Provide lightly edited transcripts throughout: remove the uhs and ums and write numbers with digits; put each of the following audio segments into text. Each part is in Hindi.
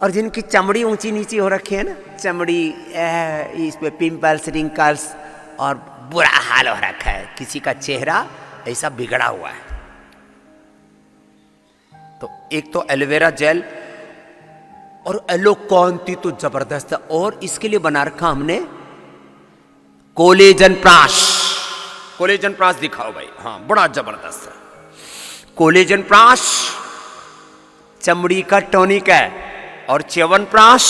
और जिनकी चमड़ी ऊंची नीची हो रखी है ना, चमड़ी इस पे पिंपल्स, रिंकल्स और बुरा हाल हो रखा है, किसी का चेहरा ऐसा बिगड़ा हुआ है, तो एक तो एलोवेरा जेल और एलोकांती तो जबरदस्त है। और इसके लिए बना रखा हमने कोलेजन प्राश। कोलेजन प्राश दिखाओ भाई, हाँ बड़ा जबरदस्त है कोलेजन प्राश, चमड़ी का टॉनिक है। और च्यवनप्राश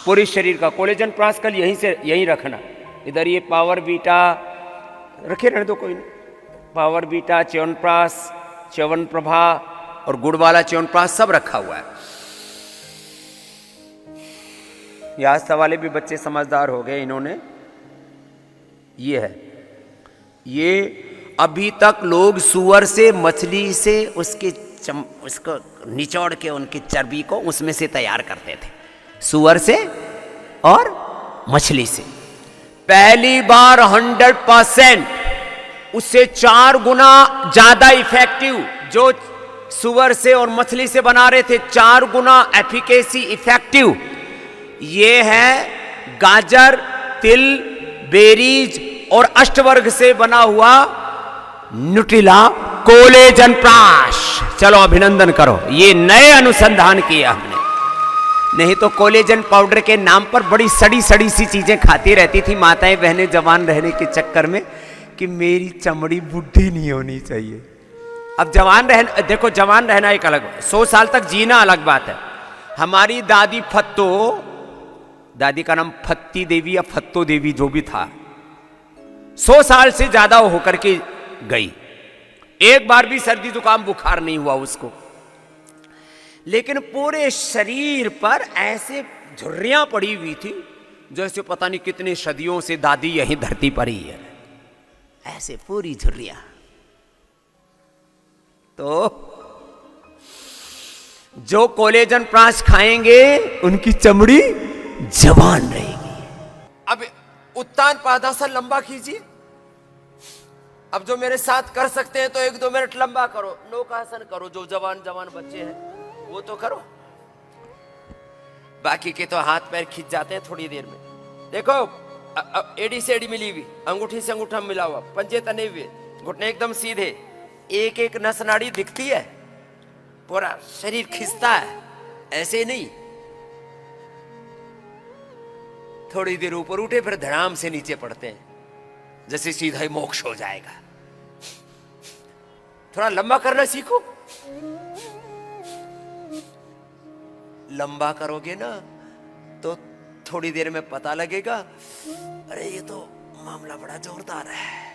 पूरे शरीर का। कोलेजन प्राश कल यहीं रखना, इधर ये पावर बीटा रखे रहने दो, कोई नहीं। पावर बीटा, च्यवनप्राश, च्यवन प्रभा और गुड़ वाला च्यवनप्राश सब रखा हुआ है। आज सवाले भी बच्चे समझदार हो गए, इन्होंने ये है, ये अभी तक लोग सुअर से, मछली से उसको निचोड़ के उनकी चर्बी को उसमें से तैयार करते थे, सुअर से और मछली से। पहली बार 100% उससे 4 गुना ज्यादा इफेक्टिव, जो सुअर से और मछली से बना रहे थे 4 गुना एफिकेसी इफेक्टिव, ये है गाजर, तिल, बेरीज और अष्टवर्ग से बना हुआ न्यूट्रिला कोलेजन प्राश। चलो अभिनंदन करो, ये नए अनुसंधान किया हमने। नहीं तो कोलेजन पाउडर के नाम पर बड़ी सड़ी सड़ी सी चीजें खाती रहती थी माताएं बहनें जवान रहने के चक्कर में, कि मेरी चमड़ी बुढ़ी नहीं होनी चाहिए। अब जवान रहना, देखो जवान रहना एक अलग, 100 साल तक जीना अलग बात है। हमारी दादी फत्तो, दादी का नाम फत्ती देवी या फत्तो देवी जो भी था, 100 साल से ज्यादा होकर के गई, एक बार भी सर्दी जुकाम बुखार नहीं हुआ उसको। लेकिन पूरे शरीर पर ऐसे झुर्रियां पड़ी हुई थी जैसे पता नहीं कितने सदियों से दादी यहीं धरती पर ही है, ऐसे पूरी झुर्रियां। तो जो कोलेजन प्राश खाएंगे उनकी चमड़ी जवान रहेगी। अब उत्तान पादासन लंबा कीजिए। अब जो मेरे साथ कर सकते हैं तो 1-2 मिनट लंबा करो, नौकासन करो, जो जवान जवान बच्चे हैं वो तो करो, बाकी के तो हाथ पैर खींच जाते हैं थोड़ी देर में। देखो एडी से एडी मिली हुई, अंगूठी से अंगूठा मिला हुआ, पंजे तने हुए, घुटने एकदम सीधे, एक एक नस नाड़ी दिखती है, पूरा शरीर खिंचता है, ऐसे नहीं। थोड़ी देर ऊपर उठे फिर धड़ाम से नीचे पड़ते हैं, जैसे सीधा ही मोक्ष हो जाएगा। थोड़ा लंबा करना सीखो, लंबा करोगे ना तो थोड़ी देर में पता लगेगा, अरे ये तो मामला बड़ा जोरदार है।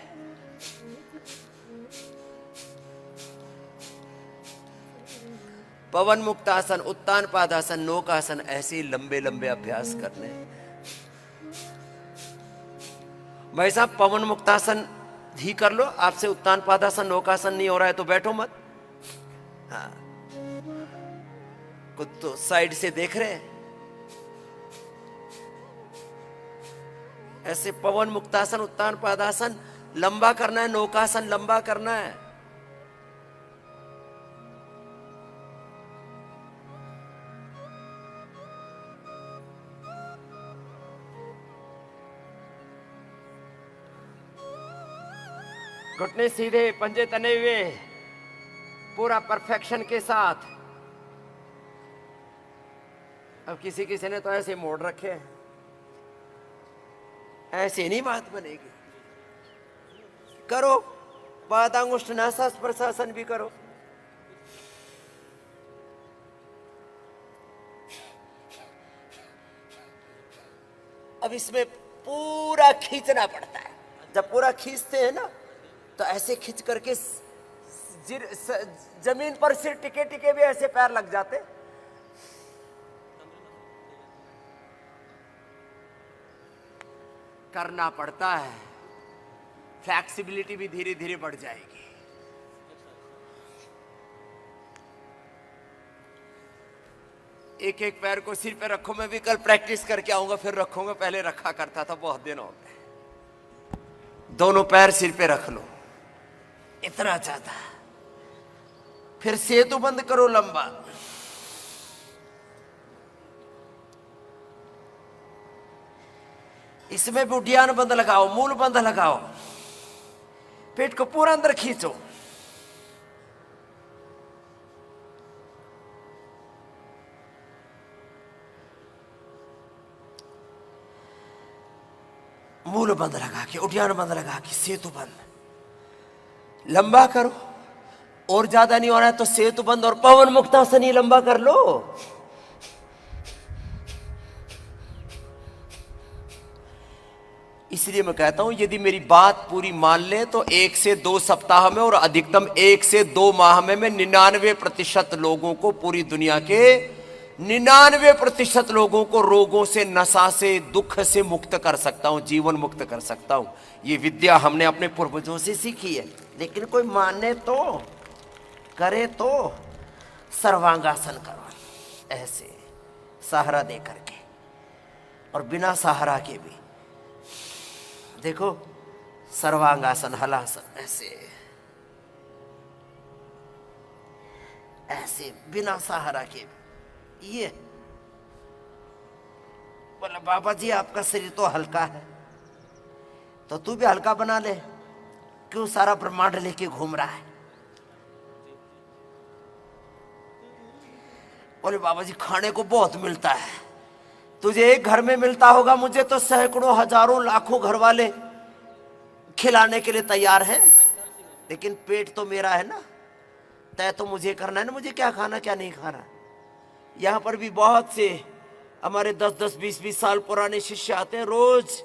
पवन मुक्तासन, उत्तान पादासन, नौकासन, ऐसे लंबे लंबे अभ्यास करने। भाई साहब पवन मुक्तासन ही कर लो, आपसे उत्तान पादासन नौकासन नहीं हो रहा है तो बैठो मत। हाँ, कुछ तो साइड से देख रहे हैं, ऐसे पवन मुक्तासन, उत्तान पादासन लंबा करना है, नौकासन लंबा करना है। घुटने सीधे, पंजे तने हुए, पूरा परफेक्शन के साथ। अब किसी किसी ने तो ऐसे मोड़ रखे, ऐसे नहीं बात बनेगी। करो, पादांगुष्ठ नासा प्रशासन भी करो। अब इसमें पूरा खींचना पड़ता है। जब पूरा खींचते हैं ना तो ऐसे खींच करके जमीन पर सिर टिके टिके भी ऐसे पैर लग जाते। करना पड़ता है, फ्लेक्सिबिलिटी भी धीरे धीरे बढ़ जाएगी। एक एक पैर को सिर पे रखो। मैं भी कल प्रैक्टिस करके आऊंगा, फिर रखूंगा। पहले रखा करता था, बहुत दिन हो गए। दोनों पैर सिर पे रख लो, इतना ज्यादा। फिर सेतु बंद करो लंबा। इसमें भी उड्डयन बंद लगाओ, मूल बंद लगाओ, पेट को पूरा अंदर खींचो। मूल बंद लगा के, उड्डयन बंद लगा के, सेतु बंद लंबा करो। और ज्यादा नहीं हो रहा है तो सेतु बंद और पवन मुक्तासन ही लंबा कर लो। इसलिए मैं कहता हूं यदि मेरी बात पूरी मान ले तो 1 से 2 सप्ताह में और अधिकतम 1 से 2 माह में मैं 99% लोगों को, पूरी दुनिया के 99% लोगों को रोगों से, नशा से, दुख से मुक्त कर सकता हूं, जीवन मुक्त कर सकता हूं। ये विद्या हमने अपने पूर्वजों से सीखी है। लेकिन कोई माने तो, करे तो सर्वांगासन करो, ऐसे सहारा दे करके, और बिना सहारा के भी देखो, सर्वांगासन, हलासन, ऐसे ऐसे बिना सहारा के। ये बोला बाबा जी आपका शरीर तो हल्का है, तो तू भी हल्का बना ले, क्यों सारा ब्रह्मांड लेके घूम रहा है? बोले बाबा जी खाने को बहुत मिलता है, तुझे एक घर में मिलता होगा, मुझे तो सैकड़ों, हजारों, लाखों घर वाले खिलाने के लिए तैयार हैं, लेकिन पेट तो मेरा है ना, तय तो मुझे करना है ना, मुझे क्या खाना क्या नहीं खाना। यहाँ पर भी बहुत से हमारे 10-10, 20-20 साल पुराने शिष्य आते हैं, रोज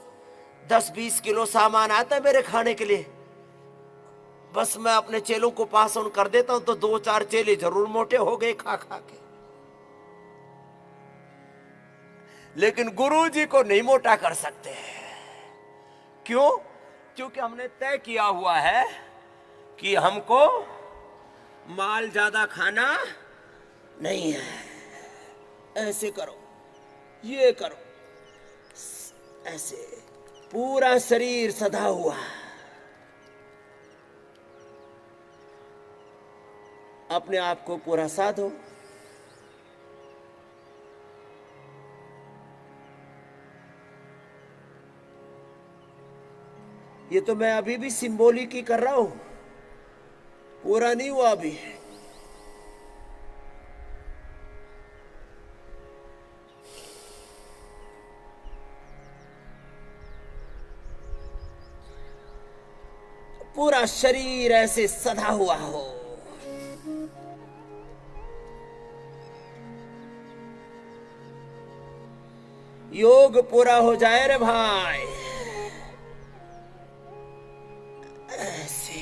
10-20 किलो सामान आता है मेरे खाने के लिए। बस मैं अपने चेलों को पास ऑन कर देता हूं तो 2-4 चेले जरूर मोटे हो गए खा खा के, लेकिन गुरु जी को नहीं मोटा कर सकते। क्यों? क्योंकि हमने तय किया हुआ है कि हमको माल ज्यादा खाना नहीं है। ऐसे करो, ये करो, ऐसे पूरा शरीर सधा हुआ, अपने आप को पूरा साधो। ये तो मैं अभी भी सिंबॉलिक ही कर रहा हूं, पूरा नहीं हुआ अभी। पूरा शरीर ऐसे सधा हुआ हो। योग पूरा हो जाए रे भाई, ऐसे